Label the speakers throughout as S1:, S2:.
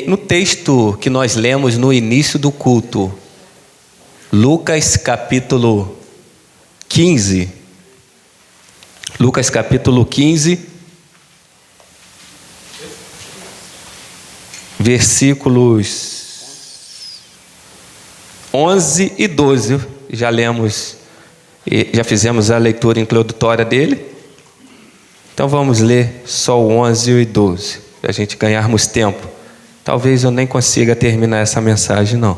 S1: No texto que nós lemos no início do culto, Lucas capítulo 15, versículos 11 e 12, já fizemos a leitura introdutória dele, então vamos ler só o 11 e 12, para a gente ganharmos tempo. Talvez eu nem consiga terminar essa mensagem, não.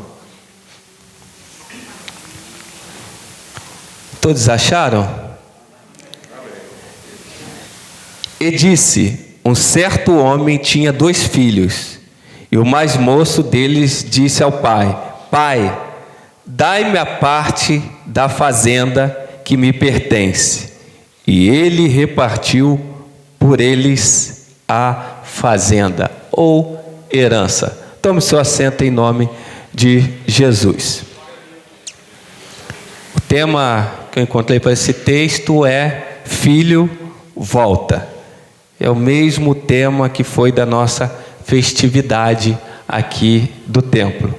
S1: Todos acharam? E disse: um certo homem tinha 2 filhos, e o mais moço deles disse ao pai: Pai, dai-me a parte da fazenda que me pertence. E ele repartiu por eles a fazenda, ou herança. Tome seu assento em nome de Jesus. O tema que eu encontrei para esse texto é Filho Volta. É o mesmo tema que foi da nossa festividade aqui do templo.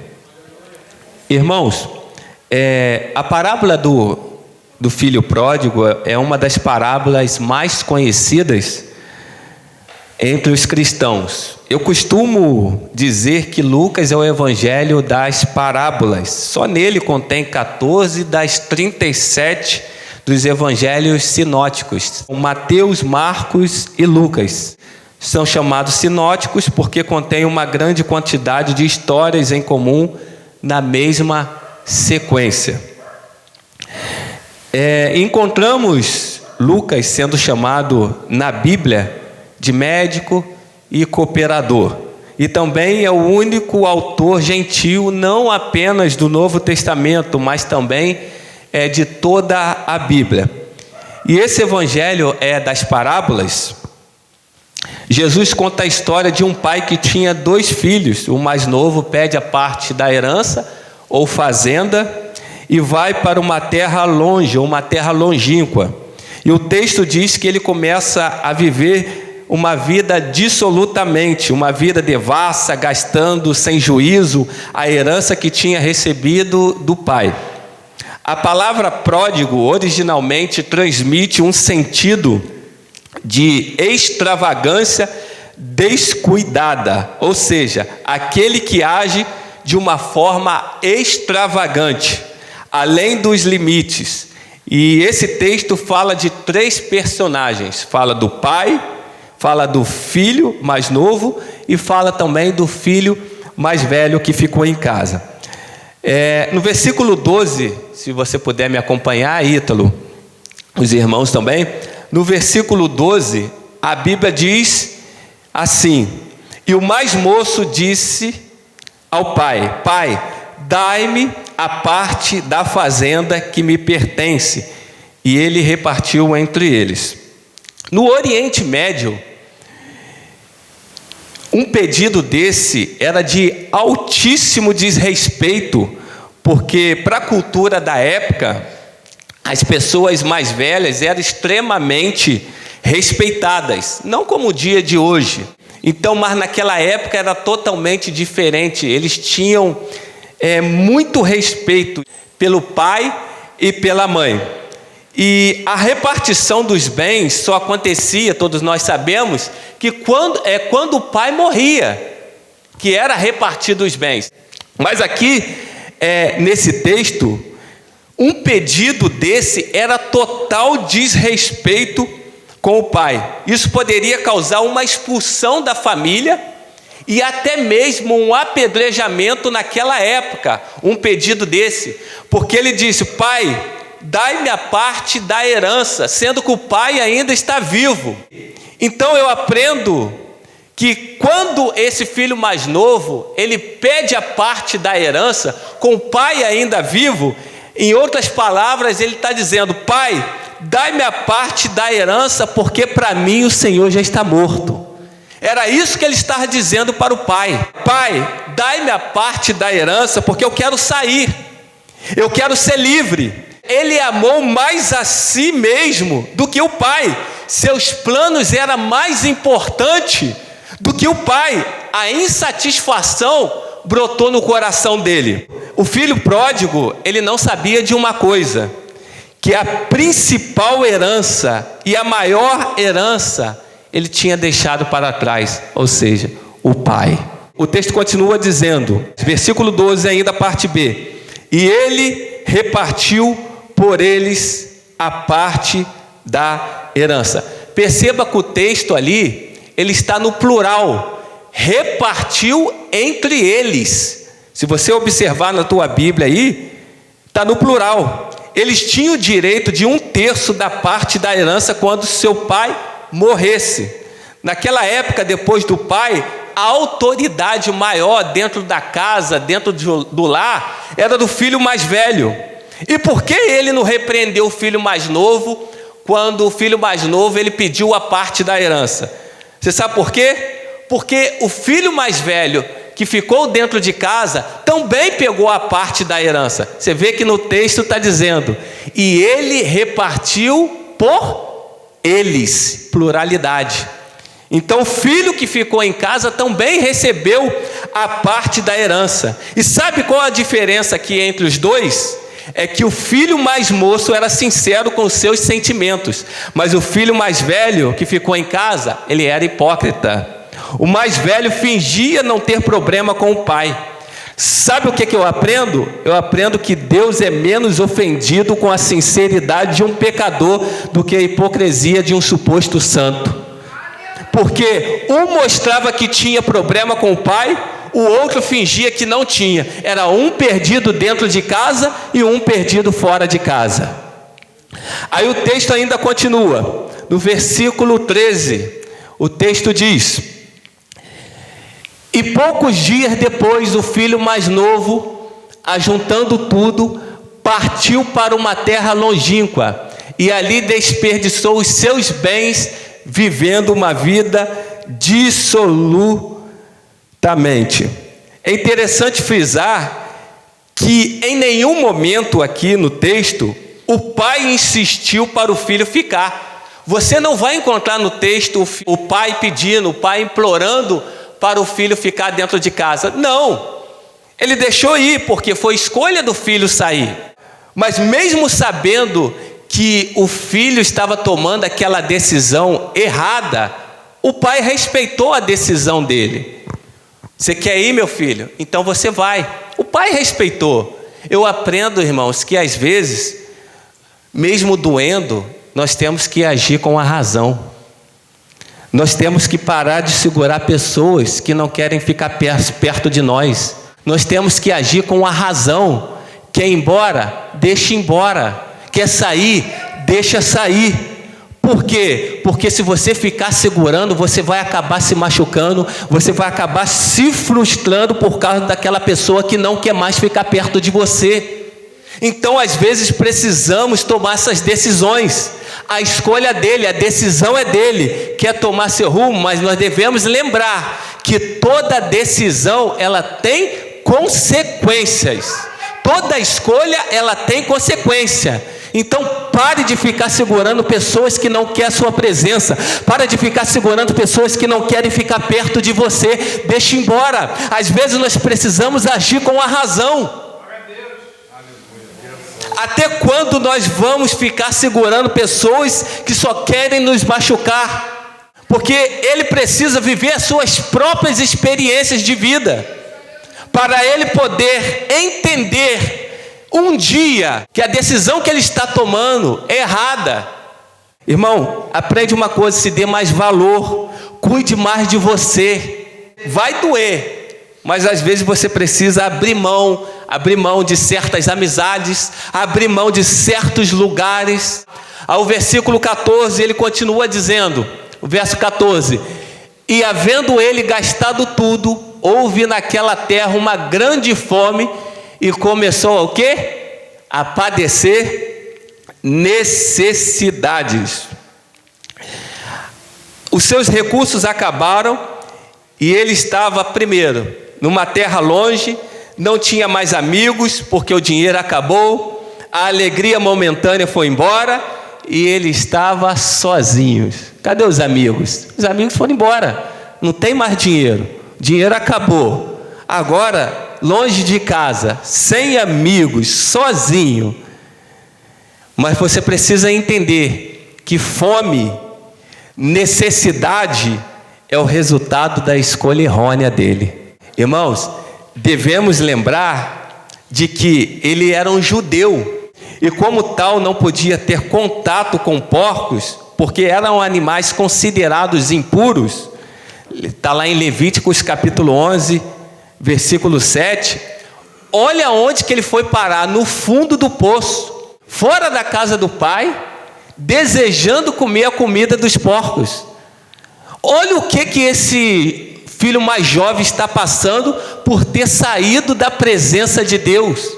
S1: Irmãos, a parábola do filho pródigo é uma das parábolas mais conhecidas entre os cristãos. Eu costumo dizer que Lucas é o evangelho das parábolas. Só nele contém 14 das 37 dos evangelhos sinóticos. Mateus, Marcos e Lucas são chamados sinóticos porque contêm uma grande quantidade de histórias em comum na mesma sequência. Encontramos Lucas sendo chamado na Bíblia de médico e cooperador, e também é o único autor gentil não apenas do Novo Testamento, mas também de toda a Bíblia. E esse evangelho das parábolas. Jesus conta a história de um pai que tinha 2 filhos. O mais novo pede a parte da herança ou fazenda e vai para uma terra longe, uma terra longínqua. E o texto diz que ele começa a viver uma vida dissolutamente, uma vida devassa, gastando sem juízo a herança que tinha recebido do pai. A palavra pródigo originalmente transmite um sentido de extravagância descuidada, ou seja, aquele que age de uma forma extravagante, além dos limites. E esse texto fala de 3 personagens, fala do pai, fala do filho mais novo e fala também do filho mais velho que ficou em casa. No versículo 12, se você puder me acompanhar, Ítalo, os irmãos também, no versículo 12, a Bíblia diz assim: e o mais moço disse ao pai: Pai, dai-me a parte da fazenda que me pertence. E ele repartiu entre eles. No Oriente Médio, um pedido desse era de altíssimo desrespeito, porque para a cultura da época, as pessoas mais velhas eram extremamente respeitadas, não como o dia de hoje. Então, mas naquela época era totalmente diferente. Eles tinham muito respeito pelo pai e pela mãe. E a repartição dos bens só acontecia, todos nós sabemos, que quando o pai morria, que era repartido os bens. Mas aqui, nesse texto, um pedido desse era total desrespeito com o pai. Isso poderia causar uma expulsão da família e até mesmo um apedrejamento naquela época, um pedido desse. Porque ele disse: Pai, dai-me a parte da herança, sendo que o pai ainda está vivo. Então eu aprendo que quando esse filho mais novo, ele pede a parte da herança, com o pai ainda vivo, em outras palavras, ele está dizendo: Pai, dai-me a parte da herança, porque para mim o Senhor já está morto. Era isso que ele estava dizendo para o pai: Pai, dai-me a parte da herança, porque eu quero sair, eu quero ser livre. Ele amou mais a si mesmo do que o pai. Seus planos eram mais importantes do que o pai. A insatisfação brotou no coração dele. O filho pródigo, ele não sabia de uma coisa, que a principal herança e a maior herança ele tinha deixado para trás, ou seja, o pai. O texto continua dizendo, versículo 12 ainda, parte B: e ele repartiu por eles a parte da herança. Perceba que o texto ali, ele está no plural, repartiu entre eles. Se você observar na tua Bíblia aí, está no plural. Eles tinham o direito de 1/3 da parte da herança quando seu pai morresse. Naquela época, depois do pai, a autoridade maior dentro da casa, dentro do lar, era do filho mais velho. E por que ele não repreendeu o filho mais novo, quando o filho mais novo ele pediu a parte da herança? Você sabe por quê? Porque o filho mais velho, que ficou dentro de casa, também pegou a parte da herança. Você vê que no texto está dizendo, e ele repartiu por eles, pluralidade. Então o filho que ficou em casa também recebeu a parte da herança. E sabe qual a diferença aqui entre os dois? É que o filho mais moço era sincero com os seus sentimentos, mas o filho mais velho que ficou em casa, ele era hipócrita. O mais velho fingia não ter problema com o pai. Sabe o que eu aprendo? Eu aprendo que Deus é menos ofendido com a sinceridade de um pecador do que a hipocrisia de um suposto santo. Porque um mostrava que tinha problema com o pai, o outro fingia que não tinha. Era um perdido dentro de casa e um perdido fora de casa. Aí o texto ainda continua. No versículo 13, o texto diz: e poucos dias depois, o filho mais novo, ajuntando tudo, partiu para uma terra longínqua e ali desperdiçou os seus bens, vivendo uma vida dissolutamente. É interessante frisar que em nenhum momento aqui no texto o pai insistiu para o filho ficar. Você não vai encontrar no texto o pai pedindo, o pai implorando para o filho ficar dentro de casa. Não, ele deixou ir porque foi escolha do filho sair. Mas mesmo sabendo que o filho estava tomando aquela decisão errada, o pai respeitou a decisão dele. Você quer ir, meu filho? Então você vai. O pai respeitou. Eu aprendo, irmãos, que às vezes, mesmo doendo, nós temos que agir com a razão. Nós temos que parar de segurar pessoas que não querem ficar perto de nós. Nós temos que agir com a razão. Quer ir embora? Deixa ir embora. Quer sair? Deixa sair. Por quê? Porque se você ficar segurando, você vai acabar se machucando, você vai acabar se frustrando por causa daquela pessoa que não quer mais ficar perto de você. Então, às vezes, precisamos tomar essas decisões. A escolha dele, a decisão é dele. Quer tomar seu rumo, mas nós devemos lembrar que toda decisão, ela tem consequências. Toda escolha, ela tem consequência. Então pare de ficar segurando pessoas que não querem a sua presença. Pare de ficar segurando pessoas que não querem ficar perto de você. Deixe embora. Às vezes nós precisamos agir com a razão. Até quando nós vamos ficar segurando pessoas que só querem nos machucar? Porque ele precisa viver as suas próprias experiências de vida, para ele poder entender um dia que a decisão que ele está tomando é errada. Irmão, aprende uma coisa: se dê mais valor, cuide mais de você. Vai doer, mas às vezes você precisa abrir mão de certas amizades, abrir mão de certos lugares. Ao versículo 14, ele continua dizendo, o verso 14: e havendo ele gastado tudo, houve naquela terra uma grande fome, e começou o quê? A padecer necessidades. Os seus recursos acabaram, e ele estava, primeiro, numa terra longe, não tinha mais amigos, porque o dinheiro acabou, a alegria momentânea foi embora, e ele estava sozinho. Cadê os amigos? Os amigos foram embora. não tem mais dinheiro, dinheiro acabou. Agora, longe de casa, sem amigos, sozinho. Mas você precisa entender que fome, necessidade, é o resultado da escolha errônea dele. Irmãos, devemos lembrar de que ele era um judeu e como tal não podia ter contato com porcos, porque eram animais considerados impuros. Está lá em Levíticos capítulo 11, versículo 7. Olha onde que ele foi parar, no fundo do poço, fora da casa do pai, desejando comer a comida dos porcos. Olha o que esse filho mais jovem está passando por ter saído da presença de Deus.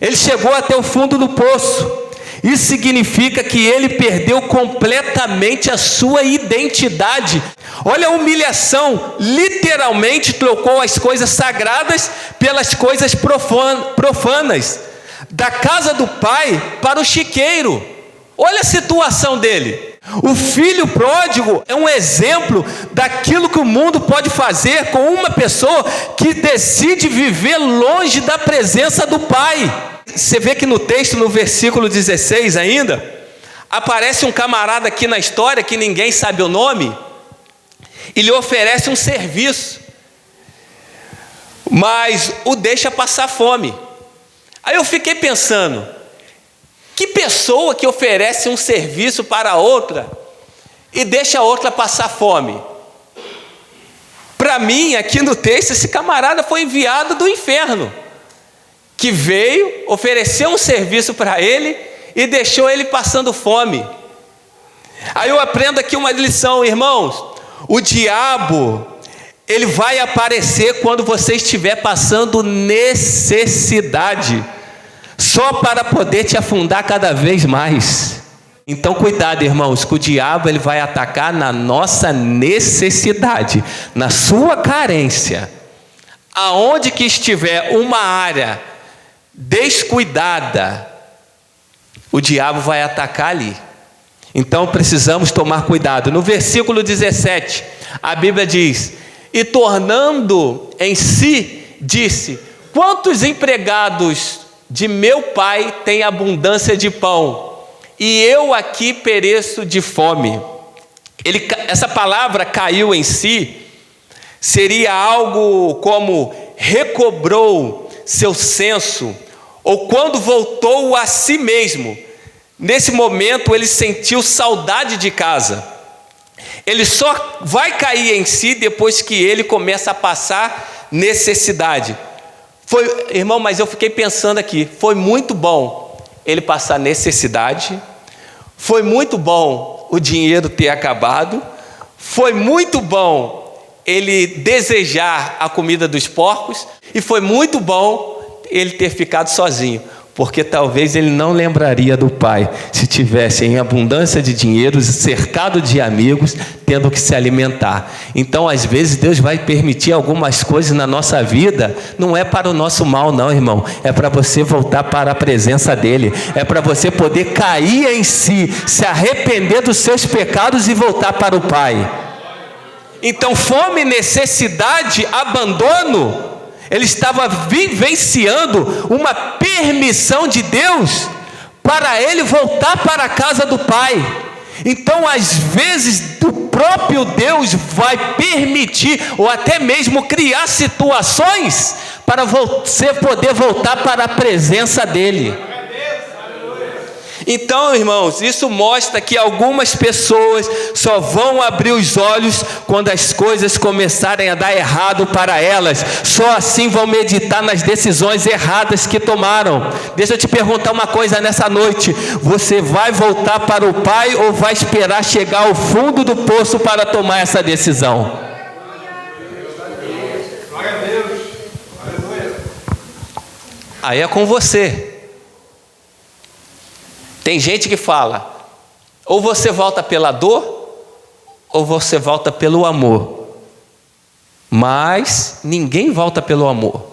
S1: Ele chegou até o fundo do poço. Isso significa que ele perdeu completamente a sua identidade. Olha a humilhação, literalmente trocou as coisas sagradas pelas coisas profanas. Da casa do pai para o chiqueiro. Olha a situação dele. O filho pródigo é um exemplo daquilo que o mundo pode fazer com uma pessoa que decide viver longe da presença do pai. Você vê que no texto, no versículo 16 ainda, aparece um camarada aqui na história que ninguém sabe o nome, e lhe oferece um serviço, mas o deixa passar fome. Aí eu fiquei pensando, que pessoa que oferece um serviço para outra e deixa a outra passar fome? Para mim, aqui no texto, esse camarada foi enviado do inferno, que veio, ofereceu um serviço para ele e deixou ele passando fome. Aí eu aprendo aqui uma lição, irmãos. O diabo, ele vai aparecer quando você estiver passando necessidade, só para poder te afundar cada vez mais. Então cuidado, irmãos, que o diabo ele vai atacar na nossa necessidade, na sua carência. Aonde que estiver uma área descuidada, o diabo vai atacar ali. Então precisamos tomar cuidado. No versículo 17, a Bíblia diz: e tornando em si, disse: quantos empregados de meu pai têm abundância de pão, e eu aqui pereço de fome. Essa palavra caiu em si, seria algo como recobrou seu senso, ou quando voltou a si mesmo. Nesse momento ele sentiu saudade de casa. Ele só vai cair em si depois que ele começa a passar necessidade. Irmão, mas eu fiquei pensando aqui, foi muito bom ele passar necessidade, foi muito bom o dinheiro ter acabado, foi muito bom ele desejar a comida dos porcos, e foi muito bom ele ter ficado sozinho, porque talvez ele não lembraria do pai se tivesse em abundância de dinheiro, cercado de amigos, tendo que se alimentar. Então às vezes Deus vai permitir algumas coisas na nossa vida, não é para o nosso mal não, irmão, é para você voltar para a presença dele, é para você poder cair em si, se arrepender dos seus pecados e voltar para o pai. Então fome, necessidade, abandono, ele estava vivenciando uma permissão de Deus para ele voltar para a casa do pai. Então às vezes o próprio Deus vai permitir ou até mesmo criar situações para você poder voltar para a presença dele. Então, irmãos, isso mostra que algumas pessoas só vão abrir os olhos quando as coisas começarem a dar errado para elas. Só assim vão meditar nas decisões erradas que tomaram. Deixa eu te perguntar uma coisa nessa noite: você vai voltar para o Pai ou vai esperar chegar ao fundo do poço para tomar essa decisão? Aí é com você. Tem gente que fala, ou você volta pela dor, ou você volta pelo amor. Mas ninguém volta pelo amor.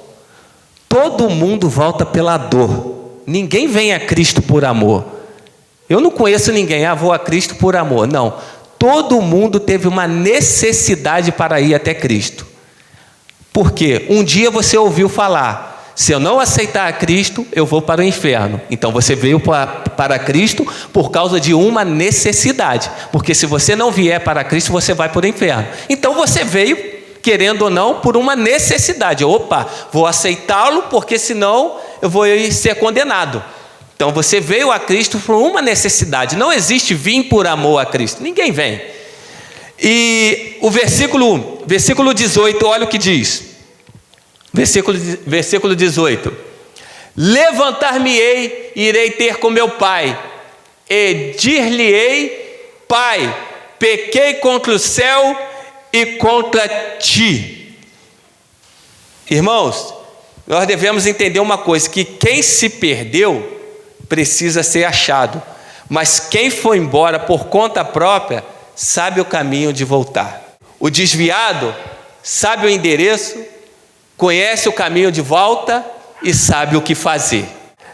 S1: Todo mundo volta pela dor. Ninguém vem a Cristo por amor. Eu não conheço ninguém, vou a Cristo por amor. Não. todo mundo teve uma necessidade para ir até Cristo. Porque um dia você ouviu falar: se eu não aceitar a Cristo, eu vou para o inferno. Então você veio para Cristo por causa de uma necessidade. Porque se você não vier para Cristo, você vai para o inferno. Então você veio, querendo ou não, por uma necessidade. Opa, vou aceitá-lo, porque senão eu vou ser condenado. Então você veio a Cristo por uma necessidade. Não existe vir por amor a Cristo. Ninguém vem. E o versículo 18, olha o que diz. Versículo 18: levantar-me-ei e irei ter com meu pai, e dir-lhe-ei: Pai, pequei contra o céu e contra ti. Irmãos, nós devemos entender uma coisa: que quem se perdeu precisa ser achado, mas quem foi embora por conta própria sabe o caminho de voltar. O desviado sabe o endereço, conhece o caminho de volta e sabe o que fazer.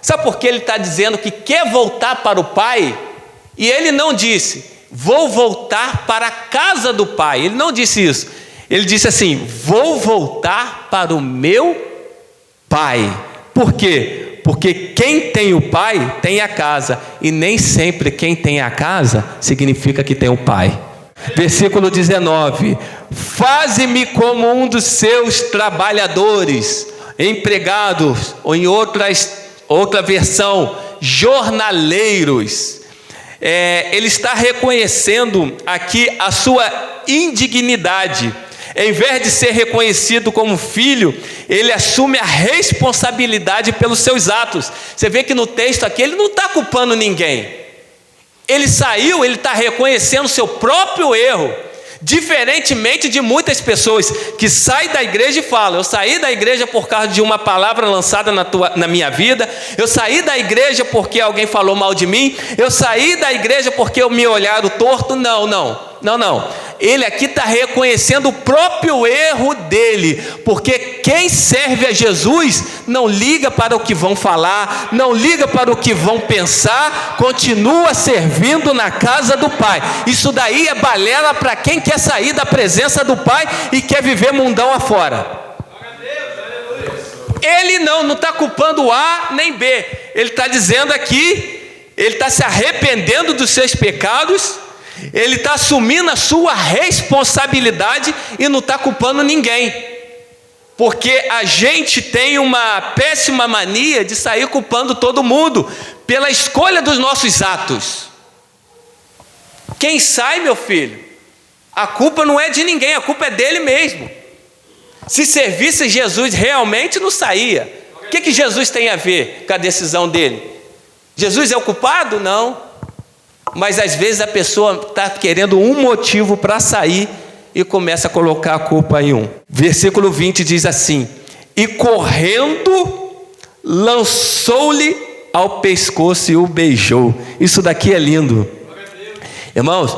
S1: Sabe por que ele está dizendo que quer voltar para o Pai? E ele não disse: vou voltar para a casa do Pai. Ele não disse isso. Ele disse assim: vou voltar para o meu Pai. Por quê? Porque quem tem o Pai tem a casa, e nem sempre quem tem a casa significa que tem o Pai. Versículo 19: faze-me como um dos seus trabalhadores, empregados, ou em outra versão, jornaleiros. Ele está reconhecendo aqui a sua indignidade. Em vez de ser reconhecido como filho, ele assume a responsabilidade pelos seus atos. Você vê que no texto aqui ele não está culpando ninguém. Ele saiu, ele está reconhecendo o seu próprio erro. Diferentemente de muitas pessoas que saem da igreja e falam: eu saí da igreja por causa de uma palavra lançada na minha vida, eu saí da igreja porque alguém falou mal de mim, eu saí da igreja porque me olharam torto. Não. Ele aqui está reconhecendo o próprio erro dele, porque quem serve a Jesus não liga para o que vão falar, não liga para o que vão pensar, continua servindo na casa do Pai. Isso daí é balela para quem quer sair da presença do Pai e quer viver mundão afora. Ele não está culpando A nem B, ele está dizendo aqui, ele está se arrependendo dos seus pecados, ele está assumindo a sua responsabilidade e não está culpando ninguém. Porque a gente tem uma péssima mania de sair culpando todo mundo pela escolha dos nossos atos. Quem sai, meu filho, a culpa não é de ninguém, a culpa é dele mesmo. Se servisse Jesus realmente, não saía. O que Jesus tem a ver com a decisão dele? Jesus é o culpado? Não. Mas às vezes a pessoa está querendo um motivo para sair e começa a colocar a culpa em um. Versículo 20 diz assim: e correndo lançou-lhe ao pescoço e o beijou. Isso daqui é lindo. Irmãos,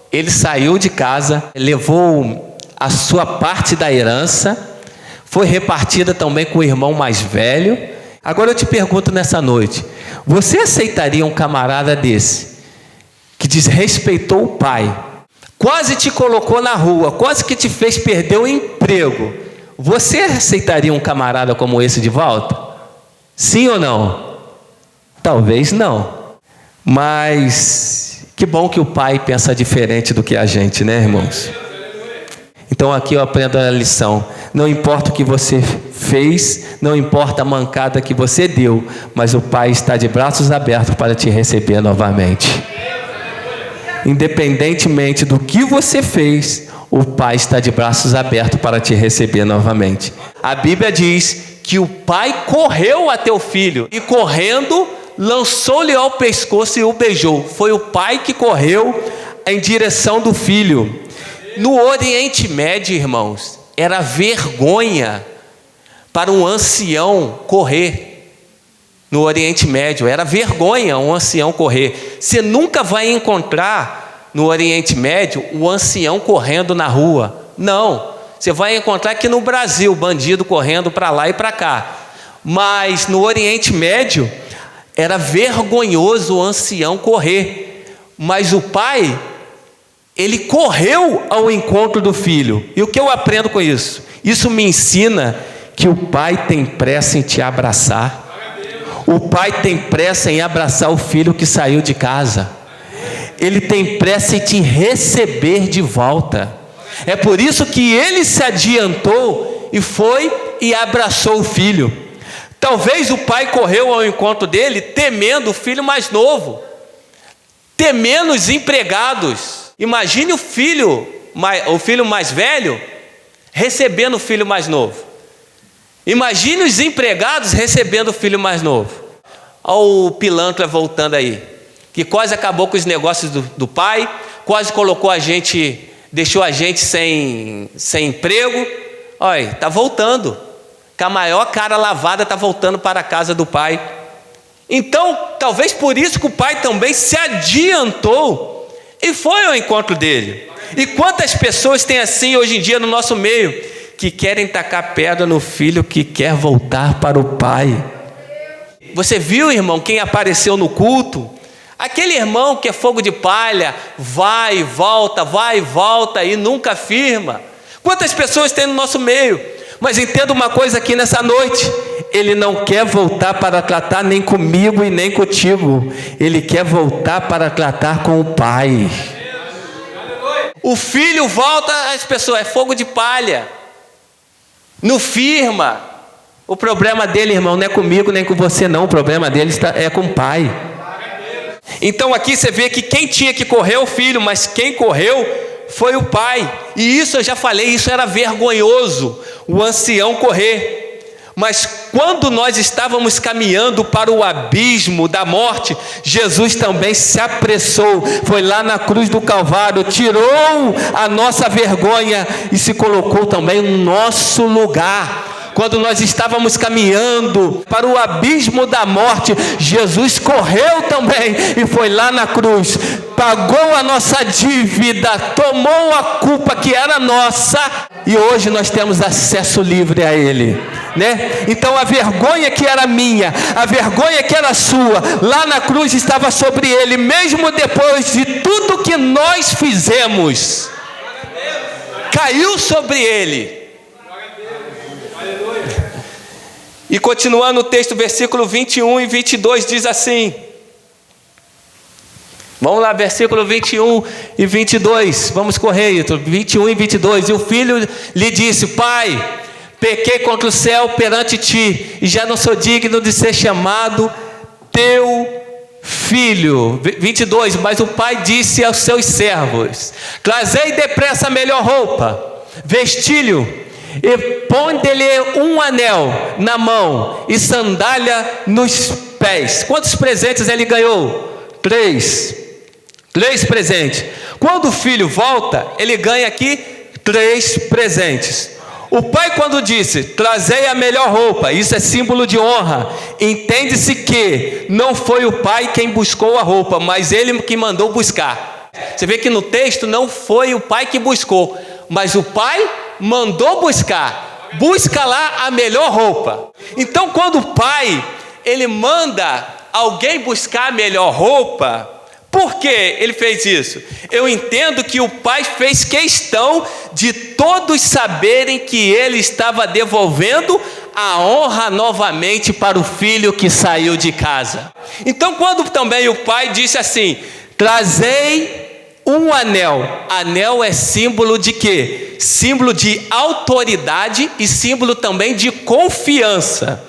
S1: ele saiu de casa, levou a sua parte da herança, foi repartida também com o irmão mais velho. Agora eu te pergunto nessa noite: você aceitaria um camarada desse, que desrespeitou o pai, quase te colocou na rua, quase que te fez perder o emprego? Você aceitaria um camarada como esse de volta? Sim ou não? Talvez não. Mas que bom que o pai pensa diferente do que a gente, né, irmãos? Então aqui eu aprendo a lição. Não importa o que você fez, não importa a mancada que você deu, mas o pai está de braços abertos para te receber novamente. Independentemente do que você fez, o Pai está de braços abertos para te receber novamente. A Bíblia diz que o pai correu até o filho e, correndo, lançou-lhe ao pescoço e o beijou. Foi o pai que correu em direção do filho. No Oriente Médio, irmãos, era vergonha para um ancião correr. No Oriente Médio, era vergonha um ancião correr. Você nunca vai encontrar no Oriente Médio um ancião correndo na rua. Não, você vai encontrar aqui no Brasil, bandido correndo para lá e para cá. Mas no Oriente Médio, era vergonhoso o ancião correr. Mas o pai Ele correu ao encontro do filho. E o que eu aprendo com isso? Isso me ensina que o pai tem pressa em te abraçar. O pai tem pressa em abraçar o filho que saiu de casa. Ele tem pressa em te receber de volta. É por isso que ele se adiantou e foi e abraçou o filho. Talvez o pai correu ao encontro dele temendo o filho mais novo, temendo os empregados. Imagine o filho mais velho recebendo o filho mais novo. Imagine os empregados recebendo o filho mais novo. Olha o pilantra voltando aí, que quase acabou com os negócios do pai, quase deixou a gente sem emprego. Olha, está voltando, com a maior cara lavada, está voltando para a casa do pai. Então, talvez por isso que o pai também se adiantou e foi ao encontro dele. E quantas pessoas tem assim hoje em dia no nosso meio, que querem tacar pedra no filho que quer voltar para o pai. Você viu, irmão, quem apareceu no culto? Aquele irmão que é fogo de palha, vai e volta e nunca firma. Quantas pessoas tem no nosso meio? Mas entenda uma coisa aqui nessa noite: ele não quer voltar para tratar nem comigo e nem contigo. Ele quer voltar para tratar com o pai. O filho volta, as pessoas, é fogo de palha, não firma. O problema dele, irmão, não é comigo nem com você não. O problema dele é com o pai. Então aqui você vê que quem tinha que correr é o filho, mas quem correu foi o pai. E isso eu já falei, isso era vergonhoso, o ancião correr. Mas quando nós estávamos caminhando para o abismo da morte, Jesus também se apressou, foi lá na cruz do Calvário, tirou a nossa vergonha e se colocou também no nosso lugar. Quando nós estávamos caminhando para o abismo da morte, Jesus correu também e foi lá na cruz, pagou a nossa dívida, tomou a culpa que era nossa, e hoje nós temos acesso livre a Ele, né? Então a vergonha que era minha, a vergonha que era sua, lá na cruz estava sobre Ele, mesmo depois de tudo que nós fizemos, caiu sobre Ele. E continuando o texto, versículo 21 e 22 diz assim. Vamos lá, versículo 21 e 22. Vamos correr, Ítalo. 21 e 22. E o filho lhe disse: Pai, pequei contra o céu perante ti, e já não sou digno de ser chamado teu filho. 22. Mas o pai disse aos seus servos: Trazei depressa a melhor roupa, vestilho, e põe-lhe um anel na mão e sandália nos pés. Quantos presentes ele ganhou? 3 presentes. Quando o filho volta, ele ganha aqui 3 presentes. O pai, quando disse: trazei a melhor roupa, isso é símbolo de honra, entende-se que não foi o pai quem buscou a roupa, mas ele que mandou buscar. Você vê que no texto não foi o pai que buscou, mas o pai mandou buscar. Busca lá a melhor roupa. Então quando o pai, ele manda alguém buscar a melhor roupa, por que ele fez isso? Eu entendo que o pai fez questão de todos saberem que ele estava devolvendo a honra novamente para o filho que saiu de casa. Então quando também o pai disse assim: trazei um anel. Anel é símbolo de quê? Símbolo de autoridade e símbolo também de confiança.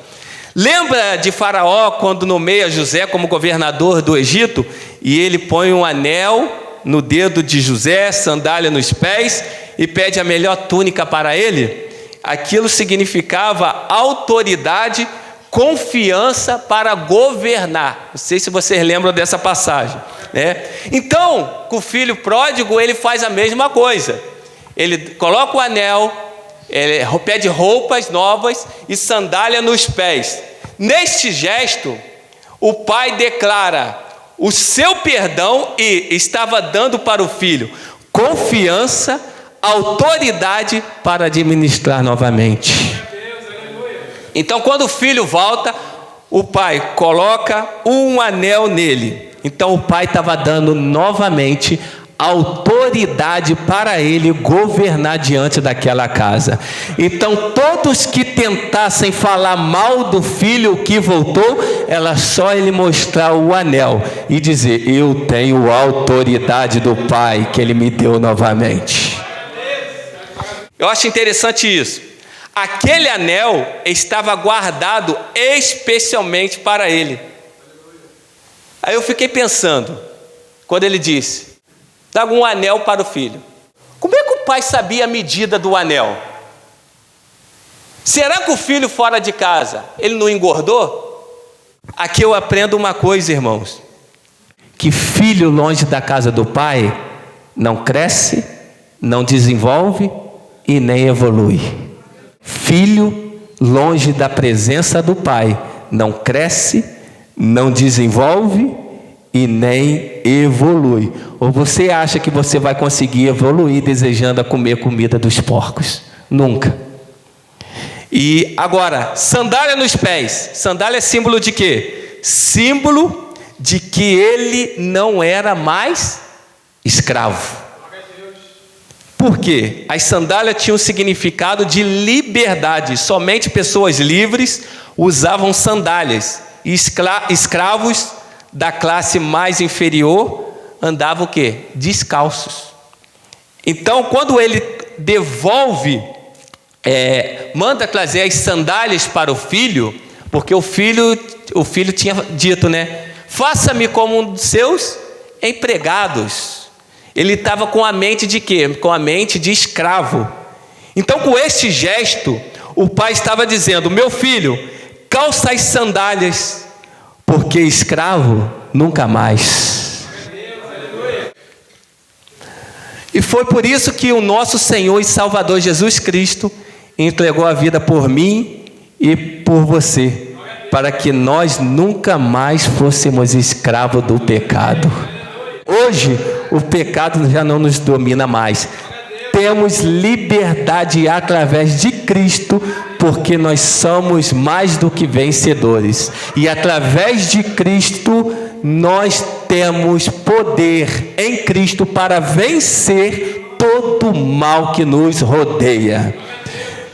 S1: Lembra de Faraó quando nomeia José como governador do Egito? E ele põe um anel no dedo de José, sandália nos pés, e pede a melhor túnica para ele? Aquilo significava autoridade, confiança para governar. Não sei se vocês lembram dessa passagem, né? Então, com o filho pródigo, ele faz a mesma coisa. Ele coloca o anel, ele pede roupas novas e sandália nos pés. Neste gesto, o pai declara o seu perdão e estava dando para o filho confiança, autoridade para administrar novamente. Então, quando o filho volta, o pai coloca um anel nele. Então o pai estava dando novamente autoridade para ele governar diante daquela casa. Então todos que tentassem falar mal do filho que voltou, era só ele mostrar o anel e dizer: eu tenho a autoridade do Pai que ele me deu novamente. Eu acho interessante isso. Aquele anel estava guardado especialmente para ele. Aí eu fiquei pensando, quando ele disse: traga um anel para o filho. Como é que o pai sabia a medida do anel? Será que o filho fora de casa, ele não engordou? Aqui eu aprendo uma coisa, irmãos, que filho longe da casa do pai não cresce, não desenvolve e nem evolui. Filho longe da presença do pai não cresce, não desenvolve e nem evolui. Ou você acha que você vai conseguir evoluir desejando comer comida dos porcos? Nunca. E agora, sandália nos pés. Sandália é símbolo de quê? Símbolo de que ele não era mais escravo. Por quê? As sandálias tinham um significado de liberdade. Somente pessoas livres usavam sandálias. E escravos da classe mais inferior andavam o quê? Descalços. Então, quando ele devolve, manda trazer as sandálias para o filho, porque o filho tinha dito, né? Faça-me como um dos seus empregados. Ele estava com a mente de quê? Com a mente de escravo. Então, com este gesto, o pai estava dizendo: meu filho, calça as sandálias, porque escravo nunca mais. E foi por isso que o nosso Senhor e Salvador Jesus Cristo entregou a vida por mim e por você, para que nós nunca mais fôssemos escravos do pecado. Hoje o pecado já não nos domina mais. Temos liberdade através de Cristo, porque nós somos mais do que vencedores. E através de Cristo nós temos poder em Cristo para vencer todo o mal que nos rodeia.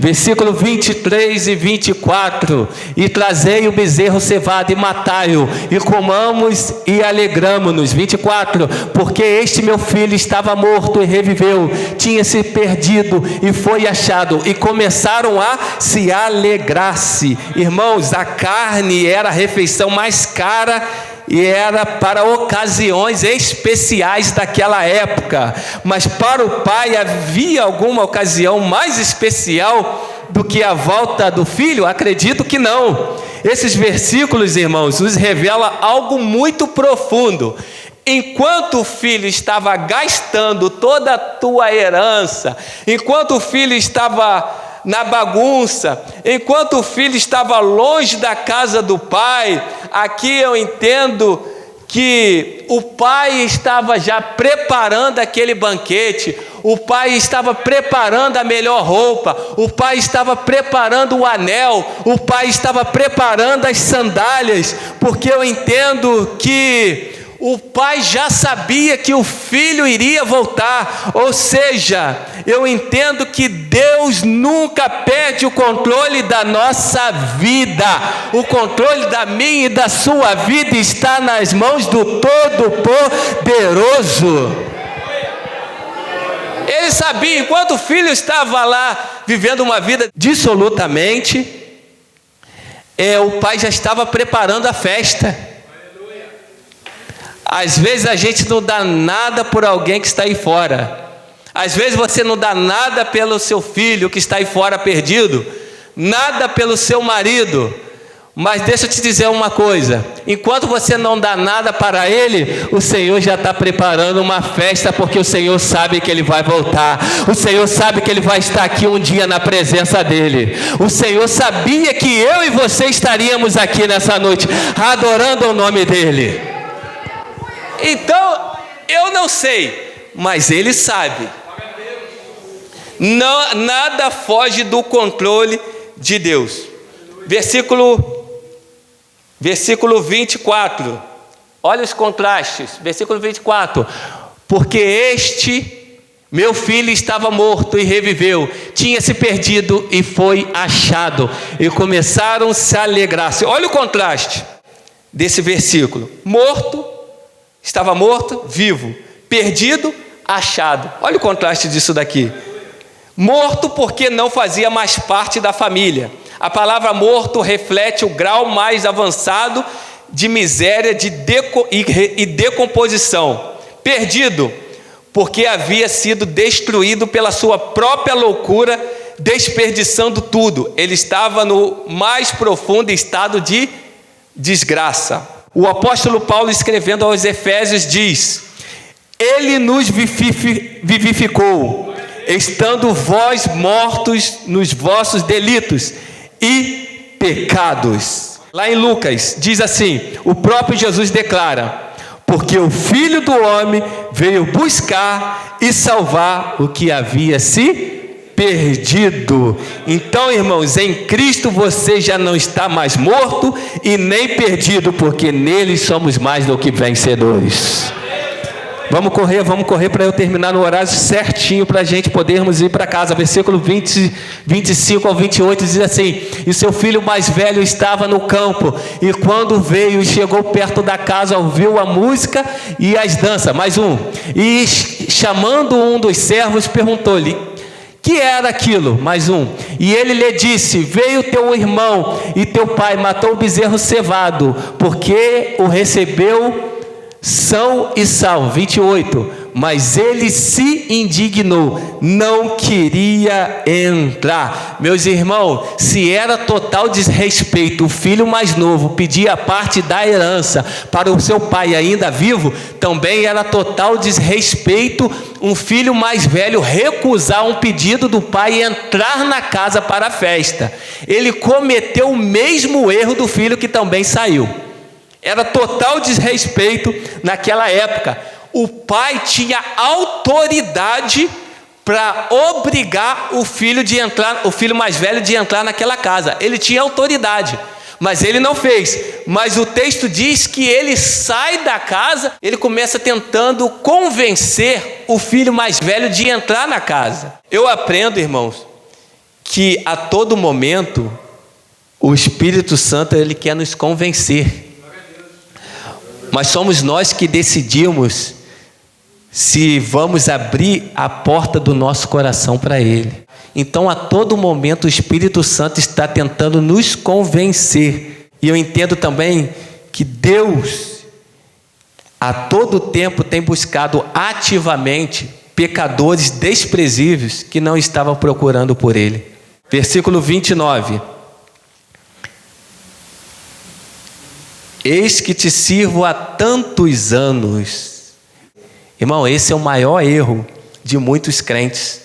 S1: Versículo 23 e 24: e trazei o bezerro cevado e matai-o, e comamos e alegramo-nos. 24: porque este meu filho estava morto e reviveu, tinha se perdido e foi achado, e começaram a se alegrar-se. Irmãos, a carne era a refeição mais cara e era para ocasiões especiais daquela época. Mas para o pai havia alguma ocasião mais especial do que a volta do filho? Acredito que não. Esses versículos, irmãos, nos revelam algo muito profundo. Enquanto o filho estava gastando toda a tua herança, enquanto o filho estava na bagunça, enquanto o filho estava longe da casa do pai, aqui eu entendo que o pai estava já preparando aquele banquete, o pai estava preparando a melhor roupa, o pai estava preparando o anel, o pai estava preparando as sandálias, porque eu entendo que o pai já sabia que o filho iria voltar. Ou seja, eu entendo que Deus nunca perde o controle da nossa vida. O controle da minha e da sua vida está nas mãos do Todo-Poderoso. Ele sabia, enquanto o filho estava lá vivendo uma vida dissolutamente, o pai já estava preparando a festa. Às vezes a gente não dá nada por alguém que está aí fora. Às vezes você não dá nada pelo seu filho que está aí fora perdido, nada pelo seu marido. Mas deixa eu te dizer uma coisa: enquanto você não dá nada para ele, o Senhor já está preparando uma festa, porque o Senhor sabe que ele vai voltar. O Senhor sabe que ele vai estar aqui um dia na presença dele. O Senhor sabia que eu e você estaríamos aqui nessa noite, adorando o nome dele. Então, eu não sei, mas ele sabe. Não, nada foge do controle de Deus. Versículo 24. Olha os contrastes. Versículo 24. porque este meu filho estava morto e reviveu, tinha se perdido e foi achado. E começaram a se alegrar. Olha o contraste desse versículo: morto, estava morto, vivo; perdido, achado. Olha o contraste disso daqui. Morto porque não fazia mais parte da família. A palavra morto reflete o grau mais avançado de miséria e decomposição. Perdido porque havia sido destruído pela sua própria loucura, desperdiçando tudo. Ele estava no mais profundo estado de desgraça. O apóstolo Paulo, escrevendo aos Efésios, diz: ele nos vivificou, estando vós mortos nos vossos delitos e pecados. Lá em Lucas diz assim, o próprio Jesus declara: porque o Filho do Homem veio buscar e salvar o que havia se perdido. Então, irmãos, em Cristo você já não está mais morto e nem perdido, porque nele somos mais do que vencedores. Vamos correr para eu terminar no horário certinho, para a gente podermos ir para casa. Versículo 25 ao 28 diz assim: e seu filho mais velho estava no campo, e quando veio e chegou perto da casa, ouviu a música e as danças. Mais um. E chamando um dos servos, perguntou-lhe: que era aquilo? Mais um. E ele lhe disse: veio teu irmão e teu pai matou o bezerro cevado, porque o recebeu são e salvo. 28. Mas ele se indignou, não queria entrar. Meus irmãos, se era total desrespeito o filho mais novo pedir a parte da herança para o seu pai ainda vivo, também era total desrespeito um filho mais velho recusar um pedido do pai e entrar na casa para a festa. Ele cometeu o mesmo erro do filho que também saiu. Era total desrespeito naquela época. O pai tinha autoridade para obrigar o filho mais velho de entrar naquela casa. Ele tinha autoridade, mas ele não fez. Mas o texto diz que ele sai da casa, ele começa tentando convencer o filho mais velho de entrar na casa. Eu aprendo, irmãos, que a todo momento o Espírito Santo ele quer nos convencer. Mas somos nós que decidimos se vamos abrir a porta do nosso coração para Ele. Então, a todo momento, o Espírito Santo está tentando nos convencer. E eu entendo também que Deus, a todo tempo, tem buscado ativamente pecadores desprezíveis que não estavam procurando por Ele. Versículo 29. Eis que te sirvo há tantos anos. Irmão, esse é o maior erro de muitos crentes.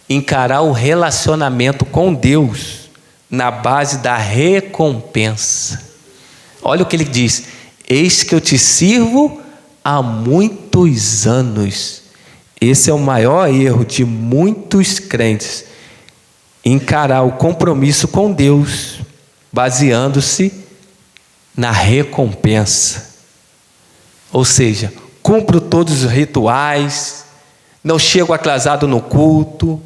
S1: Encarar o relacionamento com Deus na base da recompensa. Olha o que ele diz: eis que eu te sirvo há muitos anos. Esse é o maior erro de muitos crentes. Encarar o compromisso com Deus baseando-se na recompensa. Ou seja, cumpro todos os rituais, não chego atrasado no culto,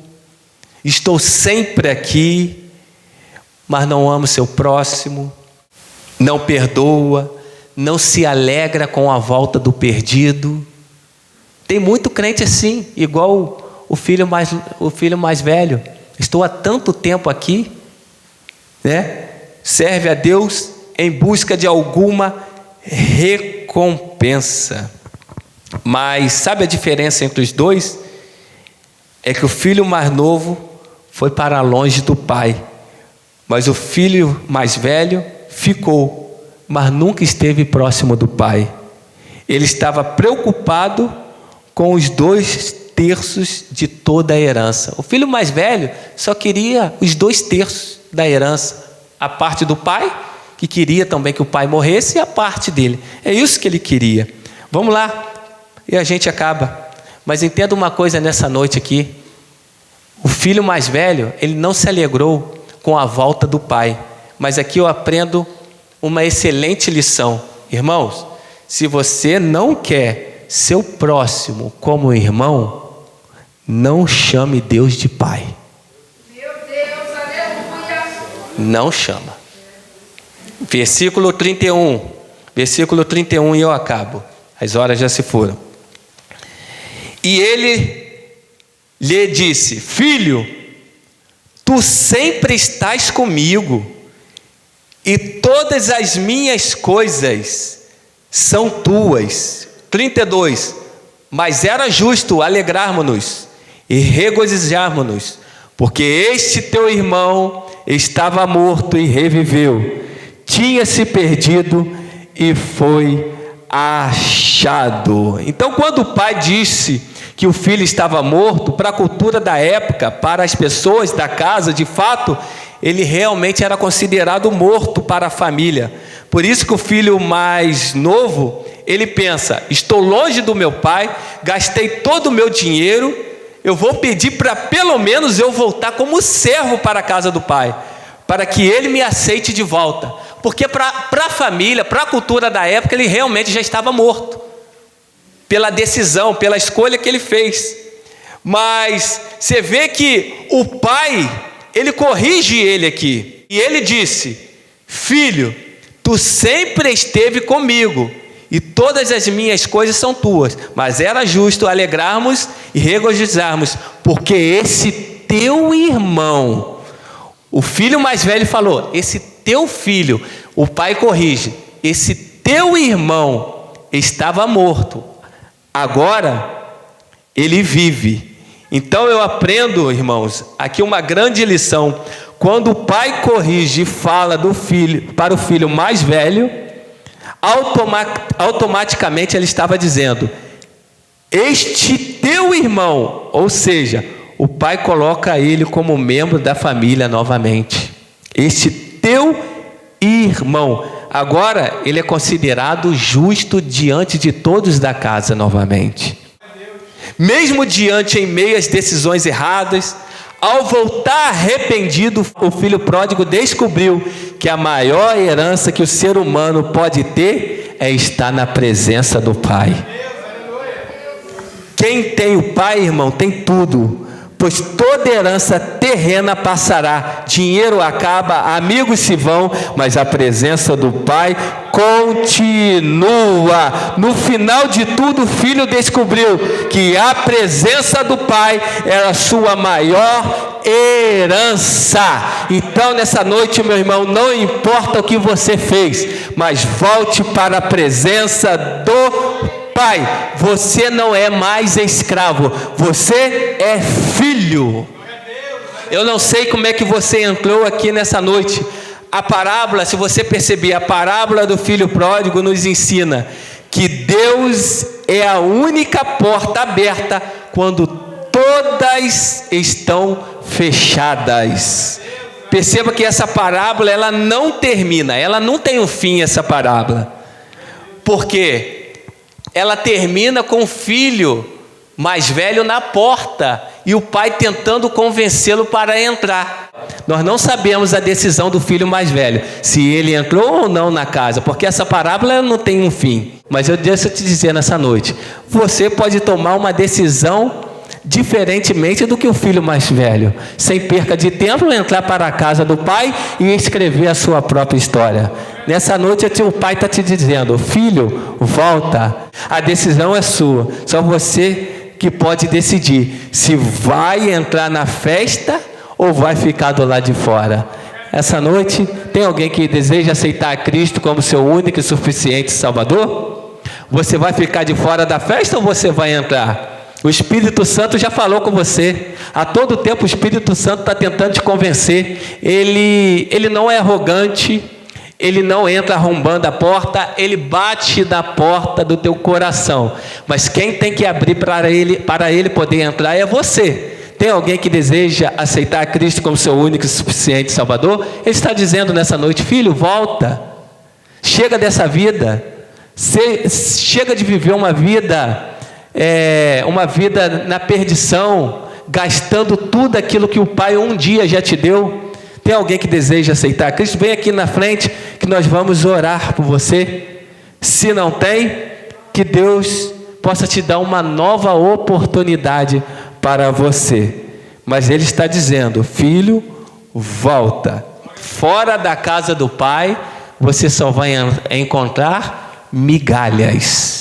S1: estou sempre aqui, mas não amo seu próximo, não perdoa, não se alegra com a volta do perdido. Tem muito crente assim, igual o filho mais velho. Estou há tanto tempo aqui, né? Serve a Deus em busca de alguma recompensa. Mas sabe a diferença entre os dois? É que o filho mais novo foi para longe do pai, mas o filho mais velho ficou, mas nunca esteve próximo do pai. Ele estava preocupado com os 2/3 de toda a herança. O filho mais velho só queria os 2/3 da herança, a parte do pai, que queria também que o pai morresse, e a parte dele. É isso que ele queria. Vamos lá, e a gente acaba. Mas entenda uma coisa nessa noite aqui: o filho mais velho, ele não se alegrou com a volta do pai. Mas aqui eu aprendo uma excelente lição. Irmãos, se você não quer seu próximo como irmão, não chame Deus de pai.
S2: Meu Deus, aleluia.
S1: Não chama. Versículo 31 e eu acabo. As horas já se foram. E ele lhe disse: filho, tu sempre estás comigo, e todas as minhas coisas são tuas. 32. Mas era justo alegrarmos-nos e regozijarmos-nos, porque este teu irmão estava morto e reviveu, tinha se perdido e foi achado. Então, quando o pai disse que o filho estava morto, para a cultura da época, para as pessoas da casa, de fato, ele realmente era considerado morto para a família. Por isso que o filho mais novo, ele pensa: estou longe do meu pai, gastei todo o meu dinheiro, eu vou pedir para pelo menos eu voltar como servo para a casa do pai, para que ele me aceite de volta. Porque para a família, para a cultura da época, ele realmente já estava morto, pela decisão, pela escolha que ele fez. Mas você vê que o pai, ele corrige ele aqui, e ele disse: filho, tu sempre esteve comigo, e todas as minhas coisas são tuas, mas era justo alegrarmos e regozijarmos, porque esse teu irmão, o filho mais velho falou, esse teu filho, o pai corrige, esse teu irmão estava morto, agora ele vive. Então eu aprendo, irmãos, aqui uma grande lição. Quando o pai corrige e fala do filho para o filho mais velho, automaticamente ele estava dizendo: este teu irmão, ou seja, o pai coloca ele como membro da família novamente. Este teu irmão, agora ele é considerado justo diante de todos da casa novamente. Mesmo diante em meio às decisões erradas, ao voltar arrependido, o filho pródigo descobriu que a maior herança que o ser humano pode ter é estar na presença do Pai. Quem tem o Pai, irmão, tem tudo, pois toda herança terrena passará, dinheiro acaba, amigos se vão, mas a presença do Pai continua. No final de tudo, o filho descobriu que a presença do Pai era a sua maior herança. Então, nessa noite, meu irmão, não importa o que você fez, mas volte para a presença do Pai. Você não é mais escravo, você é filho. Eu não sei como é que você entrou aqui nessa noite. A parábola, se você perceber, a parábola do filho pródigo nos ensina que Deus é a única porta aberta quando todas estão fechadas. Perceba que essa parábola, ela não termina, ela não tem um fim, essa parábola. Por quê? Ela termina com o filho mais velho na porta e o pai tentando convencê-lo para entrar. Nós não sabemos a decisão do filho mais velho, se ele entrou ou não na casa, porque essa parábola não tem um fim. Mas deixa eu te dizer nessa noite, você pode tomar uma decisão diferentemente do que o filho mais velho, sem perca de tempo, entrar para a casa do pai e escrever a sua própria história. Nessa noite o pai está te dizendo: filho, volta, a decisão é sua, só você que pode decidir se vai entrar na festa ou vai ficar do lado de fora. Essa noite, tem alguém que deseja aceitar a Cristo como seu único e suficiente Salvador? Você vai ficar de fora da festa ou você vai entrar? O Espírito Santo já falou com você. A todo tempo o Espírito Santo está tentando te convencer. Ele não é arrogante, ele não entra arrombando a porta, ele bate na porta do teu coração. Mas quem tem que abrir para ele poder entrar é você. Tem alguém que deseja aceitar a Cristo como seu único e suficiente Salvador? Ele está dizendo nessa noite: filho, volta. Chega dessa vida. Chega de viver uma vida na perdição, gastando tudo aquilo que o Pai um dia já te deu. Tem alguém que deseja aceitar a Cristo? Vem aqui na frente que nós vamos orar por você. Se não tem, que Deus possa te dar uma nova oportunidade para você. Mas Ele está dizendo: filho, volta. Fora da casa do Pai, você só vai encontrar migalhas.